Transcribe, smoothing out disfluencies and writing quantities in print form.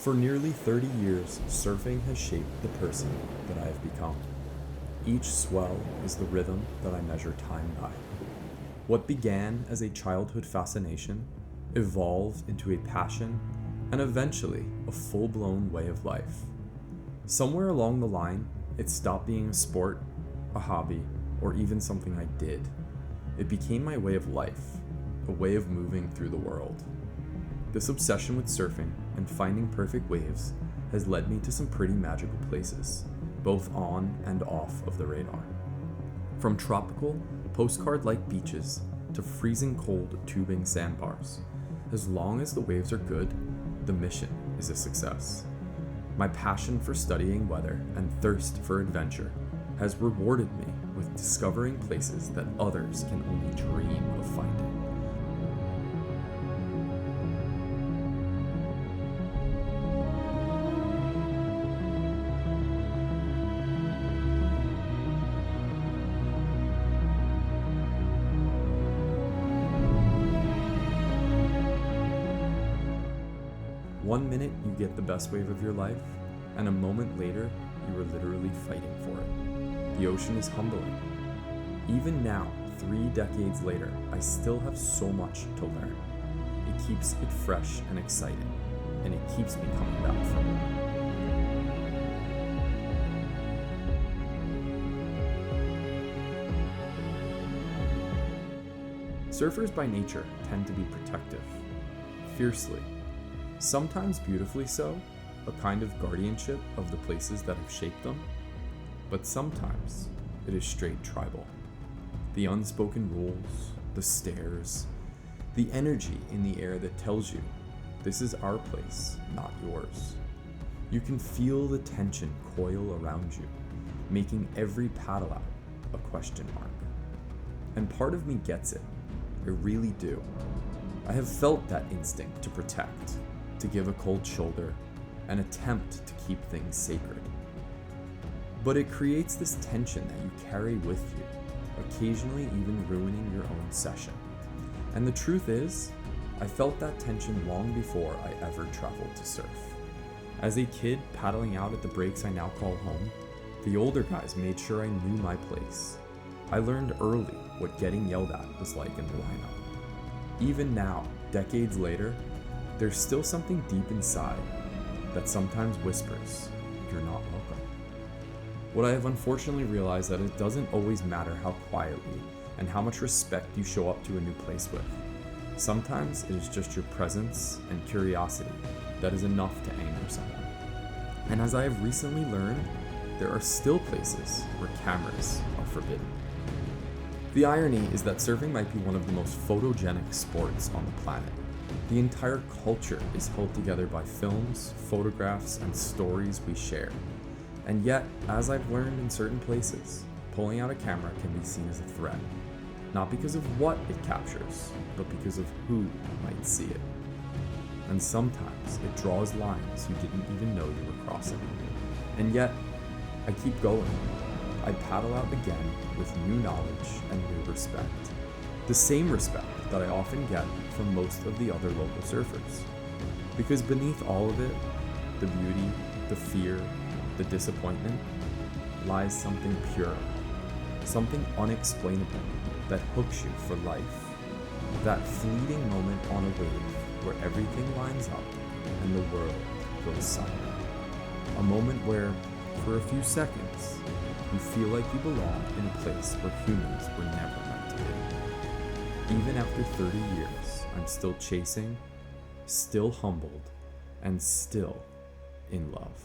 For nearly 30 years, surfing has shaped the person that I have become. Each swell is the rhythm that I measure time by. What began as a childhood fascination evolved into a passion and eventually a full-blown way of life. Somewhere along the line, it stopped being a sport, a hobby, or even something I did. It became my way of life, a way of moving through the world. This obsession with surfing and finding perfect waves has led me to some pretty magical places, both on and off of the radar. From tropical, postcard-like beaches to freezing cold tubing sandbars, as long as the waves are good, the mission is a success. My passion for studying weather and thirst for adventure has rewarded me with discovering places that others can only dream of finding. One minute you get the best wave of your life, and a moment later you are literally fighting for it. The ocean is humbling. Even now, 3 decades later, I still have so much to learn. It keeps it fresh and exciting, and it keeps me coming back for more. Surfers by nature tend to be protective, fiercely, sometimes beautifully so, a kind of guardianship of the places that have shaped them, but sometimes it is straight tribal. The unspoken rules, the stares, the energy in the air that tells you, this is our place, not yours. You can feel the tension coil around you, making every paddle out a question mark. And part of me gets it, I really do. I have felt that instinct to protect, to give a cold shoulder, an attempt to keep things sacred. But it creates this tension that you carry with you, occasionally even ruining your own session. And the truth is, I felt that tension long before I ever traveled to surf. As a kid paddling out at the breaks I now call home, the older guys made sure I knew my place. I learned early what getting yelled at was like in the lineup. Even now, decades later, there's still something deep inside that sometimes whispers, you're not welcome. What I have unfortunately realized that it doesn't always matter how quietly and how much respect you show up to a new place with. Sometimes it is just your presence and curiosity that is enough to anger someone. And as I have recently learned, there are still places where cameras are forbidden. The irony is that surfing might be one of the most photogenic sports on the planet. The entire culture is held together by films, photographs, and stories we share. And yet, as I've learned in certain places, pulling out a camera can be seen as a threat. Not because of what it captures, but because of who might see it. And sometimes it draws lines you didn't even know you were crossing. And yet, I keep going. I paddle out again with new knowledge and new respect. The same respect that I often get from most of the other local surfers. Because beneath all of it, the beauty, the fear, the disappointment, lies something pure, something unexplainable that hooks you for life. That fleeting moment on a wave where everything lines up and the world goes silent. A moment where, for a few seconds, you feel like you belong in a place where humans were never meant to be. Even after 30 years, I'm still chasing, still humbled, and still in love.